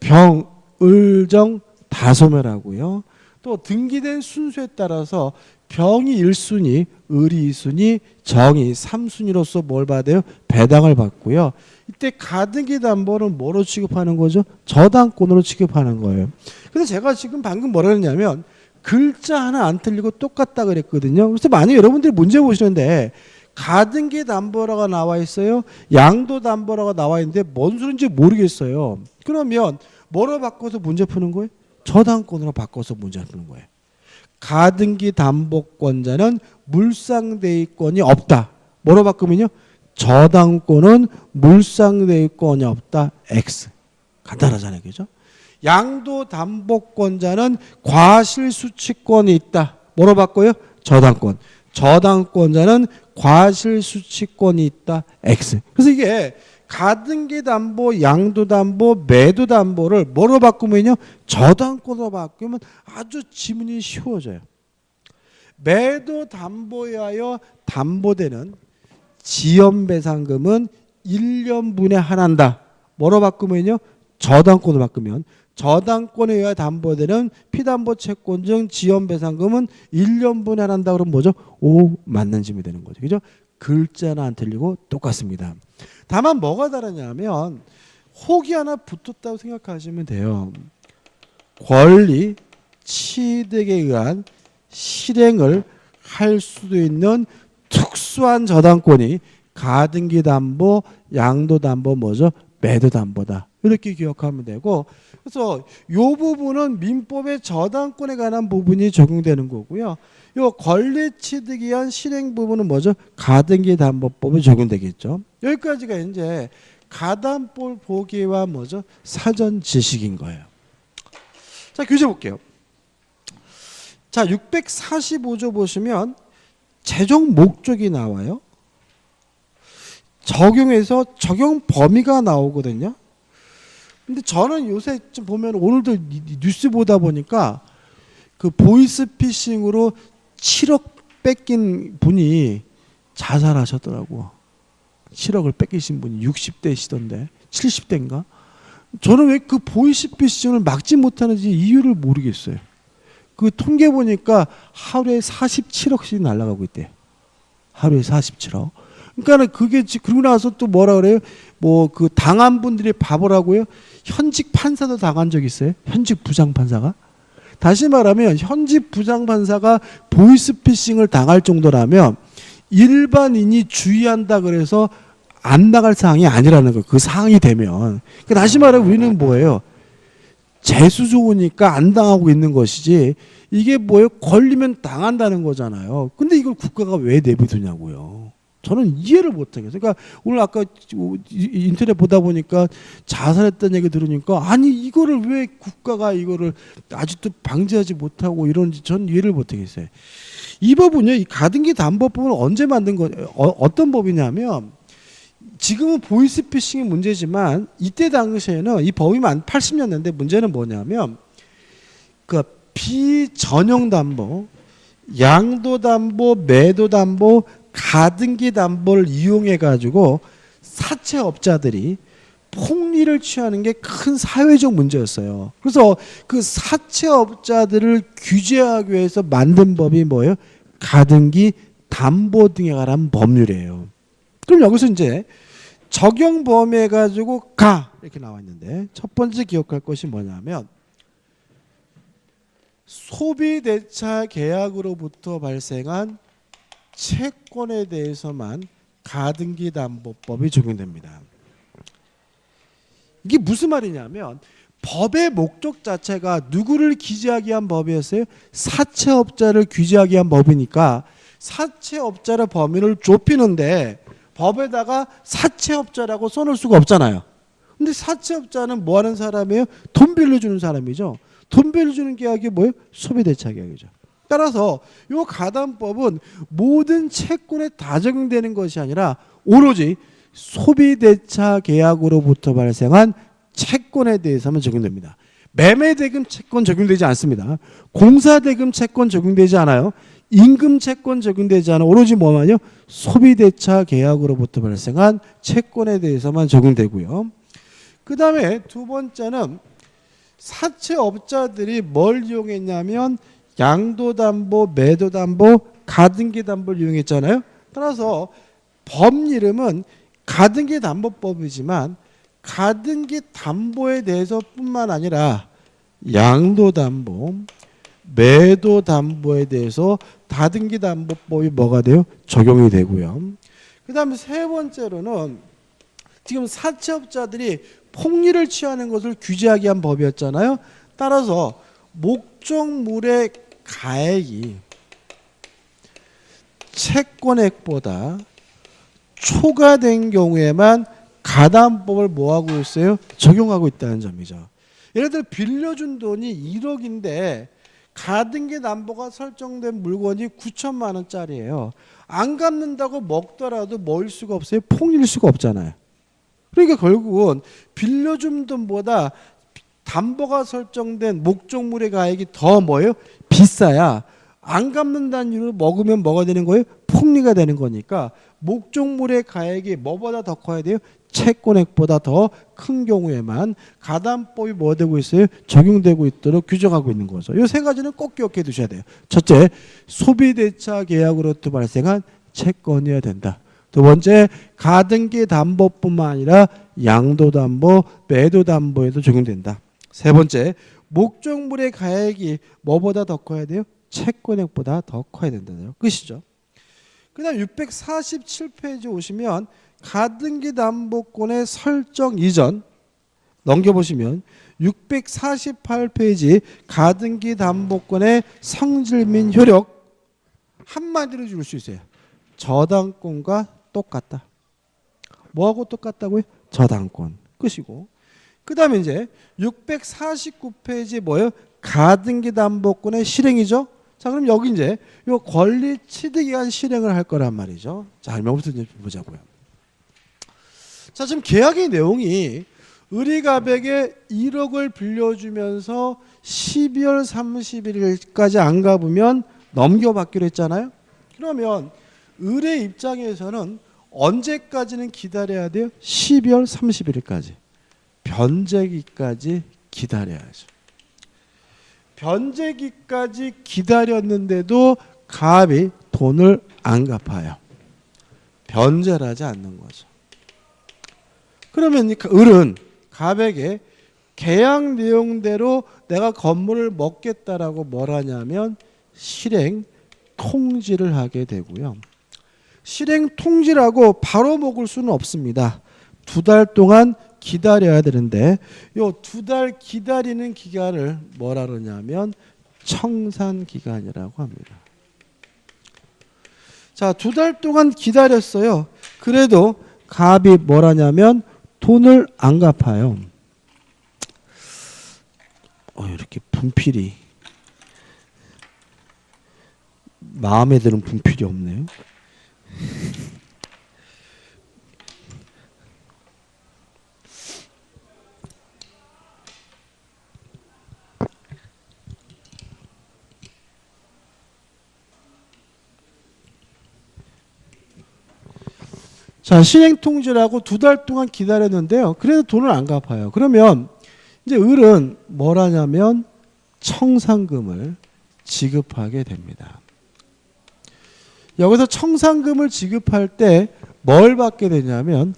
병, 을, 정 다 소멸하고요. 또 등기된 순서에 따라서 병이 1순위, 을이 2순위, 정이 3순위로서 뭘 받아요? 배당을 받고요. 이때 가등기 담보는 뭐로 취급하는 거죠? 저당권으로 취급하는 거예요. 근데 제가 지금 방금 뭐라 했냐면 글자 하나 안 틀리고 똑같다 그랬거든요. 그래서 만약 여러분들이 문제 보시는데 가등기 담보라고 나와 있어요. 양도 담보라고 나와 있는데 뭔 소리인지 모르겠어요. 그러면 뭐로 바꿔서 문제 푸는 거예요? 저당권으로 바꿔서 문제 푸는 거예요. 가등기 담보권자는 물상대위권이 없다. 뭐로 바꾸면요? 저당권은 물상대위권이 없다. X. 간단하잖아요. 그죠? 양도 담보권자는 과실수취권이 있다. 뭐로 바꿔요? 저당권. 저당권자는 과실수취권이 있다. X. 그래서 이게 가등기 담보, 양도 담보, 매도 담보를 뭐로 바꾸면요? 저당권으로 바꾸면 아주 지문이 쉬워져요. 매도 담보에 하여 담보되는 지연배상금은 1년분에 한한다. 뭐로 바꾸면요? 저당권으로 바꾸면 저당권에 의해 담보되는 피담보 채권 중 지연배상금은 1년분에 한한다. 그러면 뭐죠? 오, 맞는 짐이 되는 거죠. 그죠? 글자는 안 틀리고 똑같습니다. 다만 뭐가 다르냐면 혹이 하나 붙었다고 생각하시면 돼요. 권리, 취득에 의한 실행을 할 수도 있는 특수한 저당권이 가등기 담보, 양도 담보 뭐죠? 매도 담보다. 이렇게 기억하면 되고, 그래서 이 부분은 민법의 저당권에 관한 부분이 적용되는 거고요. 이 권리 취득에 의한 실행 부분은 뭐죠? 가등기 담보법이 적용되겠죠. 여기까지가 이제 가담볼 보기와 뭐죠? 사전 지식인 거예요. 자, 교재 볼게요. 자, 645조 보시면 최종 목적이 나와요. 적용해서 적용 범위가 나오거든요. 근데 저는 요새 좀 보면 오늘도 뉴스 보다 보니까 그 보이스피싱으로 7억 뺏긴 분이 자살하셨더라고. 7억을 뺏기신 분이 60대시던데 70대인가? 저는 왜 그 보이스피싱을 막지 못하는지 이유를 모르겠어요. 그 통계 보니까 하루에 47억씩 날아가고 있대. 하루에 47억. 그러니까 그게 그러고 나서 또 뭐라 그래요? 뭐 그 당한 분들이 바보라고요? 현직 판사도 당한 적 있어요? 현직 부장판사가? 다시 말하면 현직 부장판사가 보이스피싱을 당할 정도라면 일반인이 주의한다 그래서 안 나갈 사항이 아니라는 거예요. 그 사항이 되면. 그러니까 다시 말하면 우리는 뭐예요? 재수 좋으니까 안 당하고 있는 것이지 이게 뭐예요? 걸리면 당한다는 거잖아요. 근데 이걸 국가가 왜 내비두냐고요. 저는 이해를 못하겠어요. 그러니까 오늘 아까 인터넷 보다 보니까 자살했다는 얘기 들으니까 아니 이거를 왜 국가가 이거를 아직도 방지하지 못하고 이런지 전 이해를 못하겠어요. 이 법은요, 이 가등기 담보법은 언제 만든 거? 어떤 법이냐면 지금은 보이스피싱이 문제지만 이때 당시에는 이 법이 80년대인데 문제는 뭐냐면 그 비전용 담보, 양도 담보, 매도 담보, 가등기 담보를 이용해 가지고 사채업자들이 폭리를 취하는 게 큰 사회적 문제였어요. 그래서 그 사채업자들을 규제하기 위해서 만든 법이 뭐예요? 가등기 담보 등에 관한 법률이에요. 그럼 여기서 이제 적용 범위해 가지고 가 이렇게 나와 있는데 첫 번째 기억할 것이 뭐냐면 소비대차 계약으로부터 발생한 채권에 대해서만 가등기 담보법이 적용됩니다. 이게 무슨 말이냐면 법의 목적 자체가 누구를 규제하기 위한 법이었어요? 사채업자를 규제하기 위한 법이니까 사채업자의 범위를 좁히는데 법에다가 사채업자라고 써놓을 수가 없잖아요. 근데 사채업자는 뭐 하는 사람이에요? 돈 빌려주는 사람이죠. 돈 빌려주는 계약이 뭐예요? 소비대차 계약이죠. 따라서 이 가담법은 모든 채권에 다 적용되는 것이 아니라 오로지 소비대차 계약으로부터 발생한 채권에 대해서만 적용됩니다. 매매대금 채권 적용되지 않습니다. 공사대금 채권 적용되지 않아요. 임금 채권 적용되지 않아. 오로지 뭐만요? 소비대차 계약으로부터 발생한 채권에 대해서만 적용되고요. 그 다음에 두 번째는 사채업자들이 뭘 이용했냐면 양도담보, 매도담보, 가등기담보를 이용했잖아요. 따라서 법 이름은 가등기담보법이지만 가등기담보에 대해서 뿐만 아니라 양도담보, 매도담보에 대해서 다등기담보법이 뭐가 돼요? 적용이 되고요. 그 다음에 세 번째로는 지금 사채업자들이 폭리를 취하는 것을 규제하기 위한 법이었잖아요. 따라서 목적물의 가액이 채권액보다 초과된 경우에만 가담법을 뭐하고 있어요? 적용하고 있다는 점이죠. 예를 들어 빌려준 돈이 1억인데 가등기담보가 설정된 물건이 9천만 원짜리예요. 안 갚는다고 먹더라도 뭐일 수가 없어요? 폭리일 수가 없잖아요. 그러니까 결국은 빌려준 돈보다 담보가 설정된 목적물의 가액이 더 뭐예요? 비싸야 안 갚는다는 이유로 먹으면 뭐가 되는 거예요? 폭리가 되는 거니까 목적물의 가액이 뭐보다 더 커야 돼요? 채권액보다 더 큰 경우에만 가담법이 뭐 되고 있어요? 적용되고 있도록 규정하고 있는 거죠. 이 세 가지는 꼭 기억해 두셔야 돼요. 첫째, 소비대차 계약으로부터 발생한 채권이어야 된다. 두 번째, 가등기담보뿐만 아니라 양도담보, 매도담보에도 적용된다. 세 번째, 목적물의 가액이 뭐보다 더 커야 돼요? 채권액보다 더 커야 된다는 끝이죠. 그 다음 647페이지 오시면 가등기담보권의 설정 이전 넘겨보시면 648페이지 가등기담보권의 성질 및 효력 한마디로 줄 수 있어요. 저당권과 똑같다. 뭐하고 똑같다고요? 저당권. 끝이고. 그 다음에 이제 649페이지 뭐예요? 가등기담보권의 실행이죠. 자, 그럼 여기 이제 요 권리 취득에 실행을 할 거란 말이죠. 자, 설명부터 좀 보자고요. 자, 지금 계약의 내용이 의리가백에 1억을 빌려주면서 12월 31일까지 안 갚으면 넘겨받기로 했잖아요. 그러면 의뢰 입장에서는 언제까지는 기다려야 돼요? 12월 31일까지. 변제기까지 기다려야죠. 변제기까지 기다렸는데도 갑이 돈을 안 갚아요. 변제를 하지 않는 거죠. 그러면 을은 갑에게 계약 내용대로 내가 건물을 먹겠다라고 뭘 하냐면 실행 통지를 하게 되고요. 실행 통지라고 바로 먹을 수는 없습니다. 2달 동안 기다려야 되는데 요 2달 기다리는 기간을 뭐라 그러냐면 청산 기간이라고 합니다. 자, 2달 동안 기다렸어요. 그래도 갑이 뭐라냐면 돈을 안 갚아요. 이렇게 분필이 마음에 드는 분필이 없네요. 자, 실행 통지라고 2달 동안 기다렸는데요. 그래도 돈을 안 갚아요. 그러면 이제 을은 뭘 하냐면 청산금을 지급하게 됩니다. 여기서 청산금을 지급할 때 뭘 받게 되냐면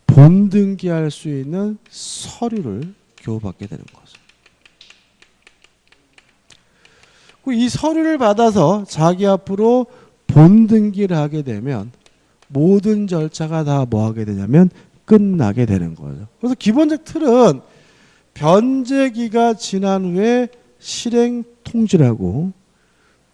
본등기할 수 있는 서류를 교부받게 되는 거죠. 이 서류를 받아서 자기 앞으로 본등기를 하게 되면 모든 절차가 다 뭐 하게 되냐면 끝나게 되는 거죠. 그래서 기본적 틀은 변제기가 지난 후에 실행 통지라고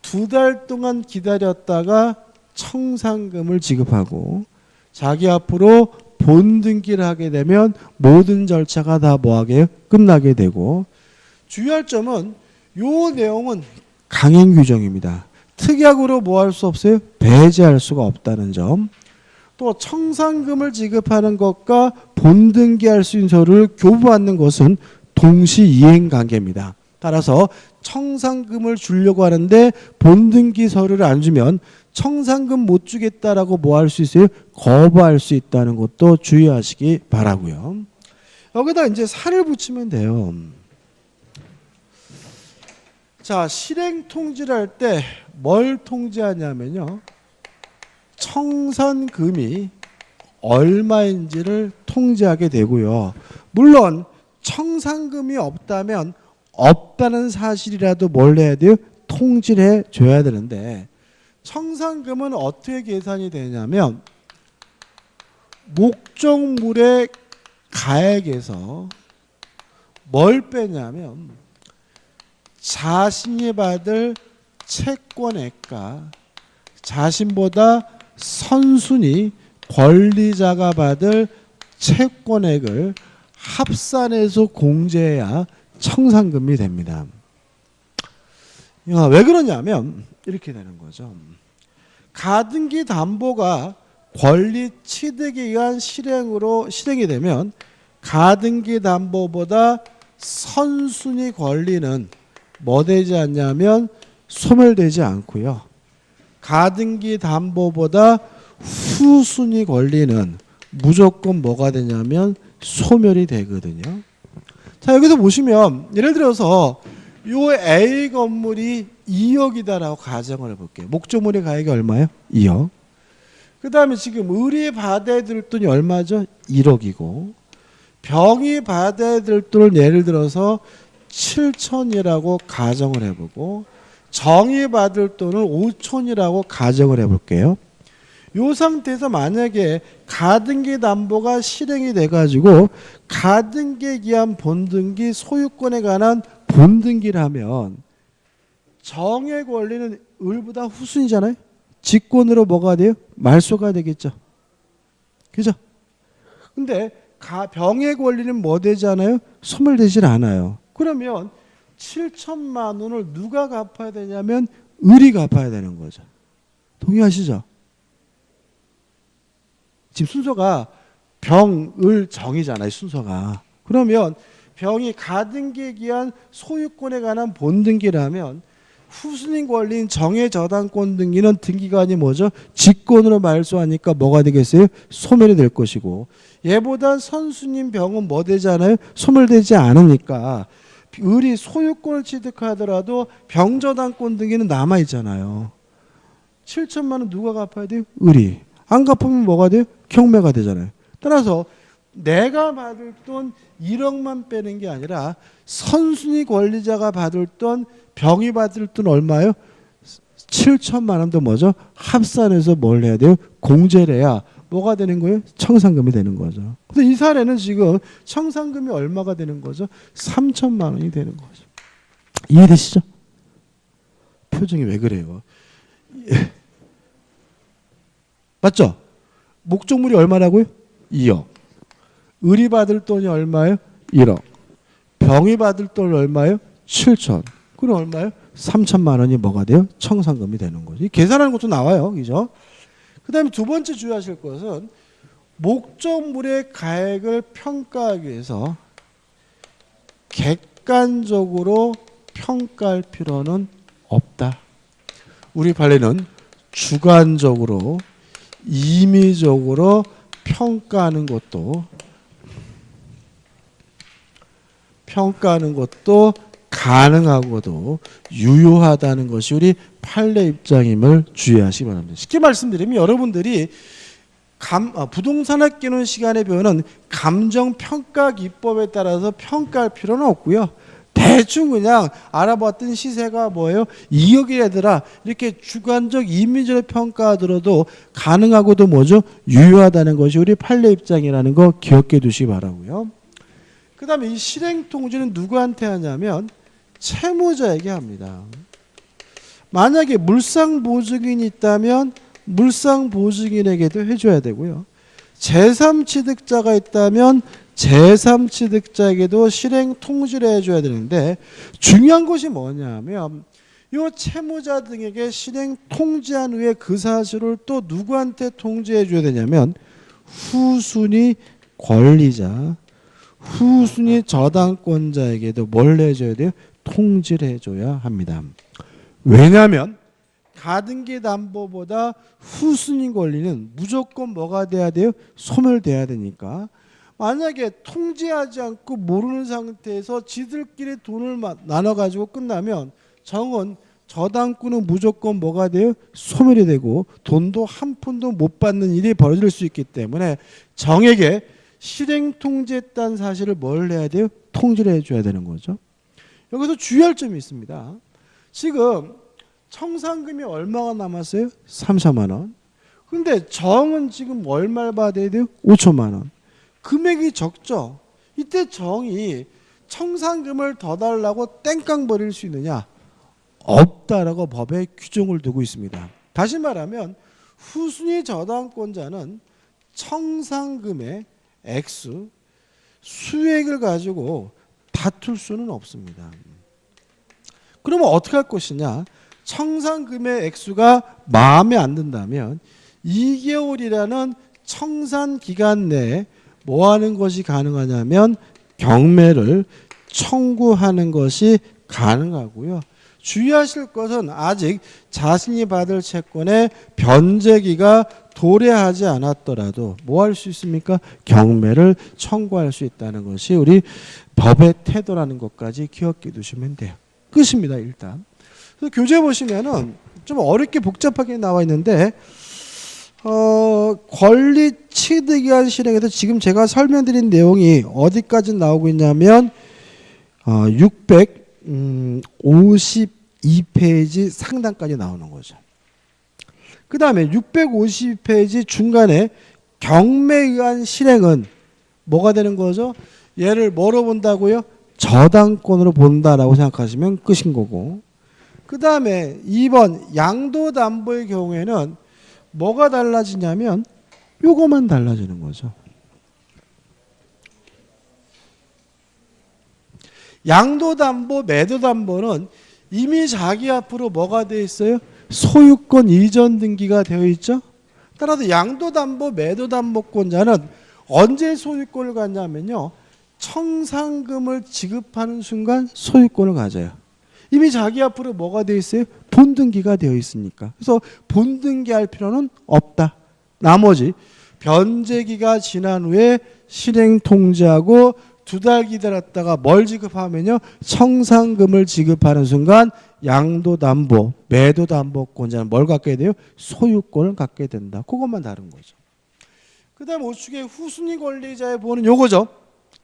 2달 동안 기다렸다가 청산금을 지급하고 자기 앞으로 본등기를 하게 되면 모든 절차가 다 뭐하게 끝나게 되고 주의할 점은 요 내용은 강행 규정입니다. 특약으로 뭐 할 수 없어요? 배제할 수가 없다는 점. 또 청산금을 지급하는 것과 본등기할 수 있는 서류를 교부받는 것은 동시 이행 관계입니다. 따라서 청산금을 주려고 하는데 본등기 서류를 안 주면 청산금 못 주겠다라고 뭐 할 수 있어요? 거부할 수 있다는 것도 주의하시기 바라고요. 여기다 이제 살을 붙이면 돼요. 자, 실행 통지를 할 때 뭘 통지하냐면요. 청산금이 얼마인지를 통지하게 되고요. 물론 청산금이 없다면 없다는 사실이라도 뭘 해야 돼요? 통지를 해줘야 되는데 청산금은 어떻게 계산이 되냐면 목적물의 가액에서 뭘 빼냐면 자신이 받을 채권액과 자신보다 선순위 권리자가 받을 채권액을 합산해서 공제해야 청산금이 됩니다. 왜 그러냐면 이렇게 되는 거죠. 가등기 담보가 권리 취득에 의한 실행이 되면 가등기 담보보다 선순위 권리는 뭐 되지 않냐면 소멸되지 않고요. 가등기 담보보다 후순위 권리는 무조건 뭐가 되냐면 소멸이 되거든요. 자, 여기서 보시면 예를 들어서 요 A 건물이 2억이다라고 가정을 해볼게요. 목적물의 가액이 얼마예요? 2억. 그 다음에 지금 을이 받아야 될 돈이 얼마죠? 1억이고 병이 받아야 될 돈을 예를 들어서 7천이라고 가정을 해보고 정이 받을 돈을 5천이라고 가정을 해볼게요. 이 상태에서 만약에 가등기 담보가 실행이 돼가지고 가등기에 기한 본등기 소유권에 관한 본등기를 하면 정의 권리는 을보다 후순위잖아요. 직권으로 뭐가 돼요? 말소가 되겠죠. 그죠? 근데 병의 권리는 뭐 되지 않아요? 소멸되질 않아요. 그러면 7천만 원을 누가 갚아야 되냐면 을이 갚아야 되는 거죠. 동의하시죠? 지금 순서가 병, 을, 정이잖아요. 순서가. 그러면 병이 가등기에 기한 소유권에 관한 본등기라면 후순위 권리인 정의 저당권 등기는 등기관이 뭐죠? 직권으로 말소하니까 뭐가 되겠어요? 소멸이 될 것이고 얘보다 선순위인 병은 뭐 되잖아요? 소멸되지 않으니까 을이 소유권을 취득하더라도 병저당권 등기는 남아있잖아요. 7천만 원 누가 갚아야 돼요? 을이. 안 갚으면 뭐가 돼요? 경매가 되잖아요. 따라서 내가 받을 돈 1억만 빼는 게 아니라 선순위 권리자가 받을 돈 병이 받을 돈 얼마예요? 7천만 원도 뭐죠? 합산해서 뭘 해야 돼요? 공제를 해야 뭐가 되는 거예요? 청산금이 되는 거죠. 근데 이 사례는 지금 청산금이 얼마가 되는 거죠? 3천만 원이 되는 거죠. 이해되시죠? 표정이 왜 그래요? 맞죠? 목적물이 얼마라고요? 2억. 을이 받을 돈이 얼마예요? 1억. 병이 받을 돈이 얼마예요? 7천. 그럼 얼마예요? 3천만 원이 뭐가 돼요? 청산금이 되는 거죠. 이 계산하는 것도 나와요. 그죠? 그 다음에 두 번째 주의하실 것은 목적물의 가액을 평가하기 위해서 객관적으로 평가할 필요는 없다. 우리 판례는 주관적으로 임의적으로 평가하는 것도 가능하고도 유효하다는 것이 우리 판례 입장임을 주의하시기 바랍니다. 쉽게 말씀드리면 여러분들이 부동산학 기능 시간에 배우는 감정평가 기법에 따라서 평가할 필요는 없고요. 대충 그냥 알아봤던 시세가 뭐예요? 2억이라더라. 이렇게 주관적 임의적으로 평가하더라도 가능하고도 뭐죠? 유효하다는 것이 우리 판례 입장이라는 거 기억해 두시기 바라고요. 그 다음에 이 실행통지는 누구한테 하냐면 채무자에게 합니다. 만약에 물상보증인이 있다면 물상보증인에게도 해줘야 되고요. 제3취득자가 있다면 제3취득자에게도 실행통지를 해줘야 되는데 중요한 것이 뭐냐면 요 채무자 등에게 실행 통지한 후에 그 사실을 또 누구한테 통지해 줘야 되냐면 후순위 권리자, 후순위 저당권자에게도 뭘 해줘야 돼요? 통지를 해줘야 합니다. 왜냐하면 가등기 담보보다 후순위 권리는 무조건 뭐가 돼야 돼요? 소멸돼야 되니까. 만약에 통지하지 않고 모르는 상태에서 지들끼리 돈을 나눠가지고 끝나면 정은 저당권은 무조건 뭐가 돼요? 소멸이 되고 돈도 한 푼도 못 받는 일이 벌어질 수 있기 때문에 정에게 실행 통지했다는 사실을 뭘 해야 돼요? 통지를 해줘야 되는 거죠. 여기서 주의할 점이 있습니다. 지금 청산금이 얼마가 남았어요? 3천만 원. 근데 정은 지금 얼마를 받아야 돼요? 5천만 원. 금액이 적죠. 이때 정이 청산금을 더 달라고 땡깡 버릴 수 있느냐? 없다라고 법에 규정을 두고 있습니다. 다시 말하면 후순위 저당권자는 청산금의 액수, 수액을 가지고 다툴 수는 없습니다. 그러면 어떻게 할 것이냐? 청산금의 액수가 마음에 안 든다면 2개월이라는 청산 기간 내에 뭐 하는 것이 가능하냐면 경매를 청구하는 것이 가능하고요. 주의하실 것은 아직 자신이 받을 채권의 변제기가 도래하지 않았더라도 뭐 할 수 있습니까? 경매를 청구할 수 있다는 것이 우리 법의 태도라는 것까지 기억해 두시면 돼요. 끝입니다. 일단. 그래서 교재 보시면은 좀 어렵게 복잡하게 나와 있는데 권리 취득이한 실행에서 지금 제가 설명드린 내용이 어디까지 나오고 있냐면 652페이지 상단까지 나오는 거죠. 그 다음에 652페이지 중간에 경매에 의한 실행은 뭐가 되는 거죠? 얘를 뭐로 본다고요? 저당권으로 본다라고 생각하시면 끝인 거고, 그 다음에 2번 양도담보의 경우에는 뭐가 달라지냐면 요거만 달라지는 거죠. 양도담보, 매도담보는 이미 자기 앞으로 뭐가 되어 있어요? 소유권 이전 등기가 되어 있죠. 따라서 양도담보, 매도담보권자는 언제 소유권을 갖냐면요, 청산금을 지급하는 순간 소유권을 가져요. 이미 자기 앞으로 뭐가 되어 있어요? 본등기가 되어 있으니까. 그래서 본등기할 필요는 없다. 나머지 변제기가 지난 후에 실행 통지하고 2달 기다렸다가 뭘 지급하면요, 청산금을 지급하는 순간 양도담보, 매도담보권자는 뭘 갖게 돼요? 소유권을 갖게 된다. 그것만 다른 거죠. 그 다음 우측에 후순위 권리자의 보는 요거죠.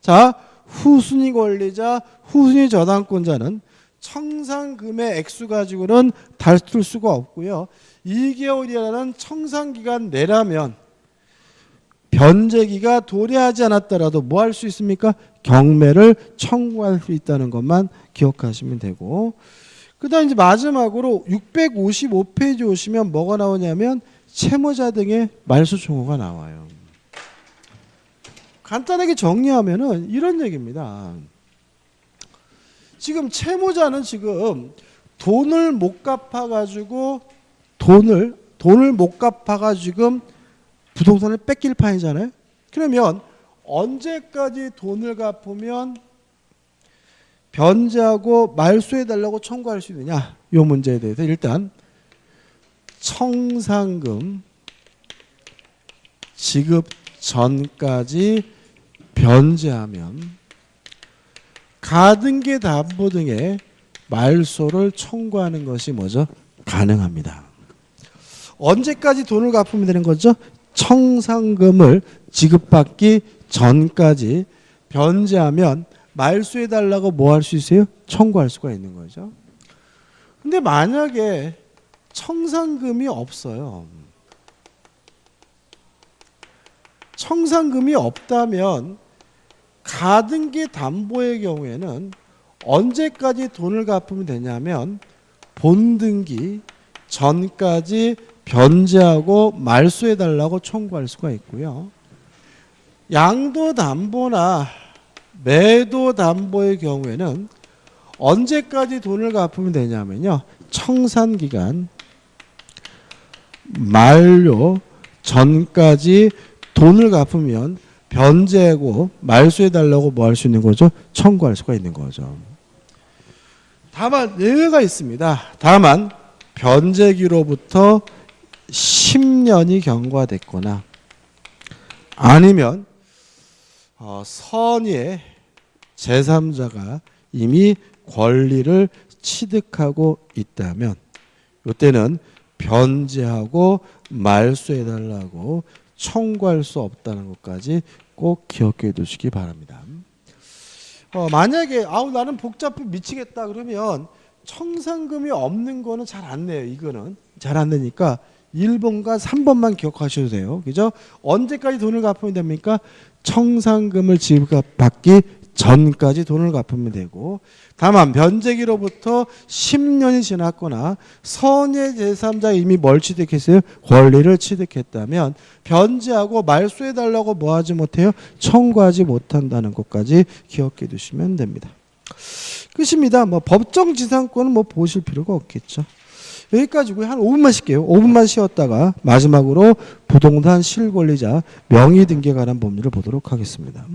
자, 후순위 권리자, 후순위 저당권자는 청산금의 액수 가지고는 다툴 수가 없고요. 2개월이라는 청산기간 내라면 변제기가 도래하지 않았더라도 뭐 할 수 있습니까? 경매를 청구할 수 있다는 것만 기억하시면 되고, 그 다음 이제 마지막으로 655페이지 오시면 뭐가 나오냐면 채무자 등의 말소 총호가 나와요. 간단하게 정리하면은 이런 얘기입니다. 지금 채무자는 지금 돈을 못 갚아가지고 돈을 못 갚아가 지금 부동산을 뺏길 판이잖아요. 그러면 언제까지 돈을 갚으면 변제하고 말소해달라고 청구할 수 있느냐, 이 문제에 대해서 일단 청산금 지급 전까지 변제하면 가등기 담보 등의 말소를 청구하는 것이 뭐죠? 가능합니다. 언제까지 돈을 갚으면 되는 거죠? 청산금을 지급받기 전까지 변제하면 말소해달라고 뭐 할 수 있어요? 청구할 수가 있는 거죠. 근데 만약에 청산금이 없어요. 청산금이 없다면 가등기 담보의 경우에는 언제까지 돈을 갚으면 되냐면 본등기 전까지 변제하고 말소해달라고 청구할 수가 있고요. 양도담보나 매도담보의 경우에는 언제까지 돈을 갚으면 되냐면요. 청산기간 만료 전까지 돈을 갚으면 변제하고 말소해달라고 뭐 할 수 있는 거죠? 청구할 수가 있는 거죠. 다만 예외가 있습니다. 다만 변제기로부터 10년이 경과됐거나 아니면 선의의 제3자가 이미 권리를 취득하고 있다면 이때는 변제하고 말소해달라고 청구할 수 없다는 것까지 꼭 기억해 두시기 바랍니다. 만약에 나는 복잡해 미치겠다 그러면 청산금이 없는 거는 잘 안 내요. 이거는 잘 안 되니까 1번과 3번만 기억하셔도 돼요. 그죠? 언제까지 돈을 갚으면 됩니까? 청산금을 지급받기 전까지 돈을 갚으면 되고, 다만 변제기로부터 10년이 지났거나 선의 제3자가 이미 뭘 취득했어요? 권리를 취득했다면 변제하고 말소해달라고 뭐 하지 못해요? 청구하지 못한다는 것까지 기억해 두시면 됩니다. 끝입니다. 뭐 법정지상권은 뭐 보실 필요가 없겠죠. 여기까지고요. 한 5분만 쉴게요. 5분만 쉬었다가 마지막으로 부동산 실권리자 명의등기에 관한 법률을 보도록 하겠습니다.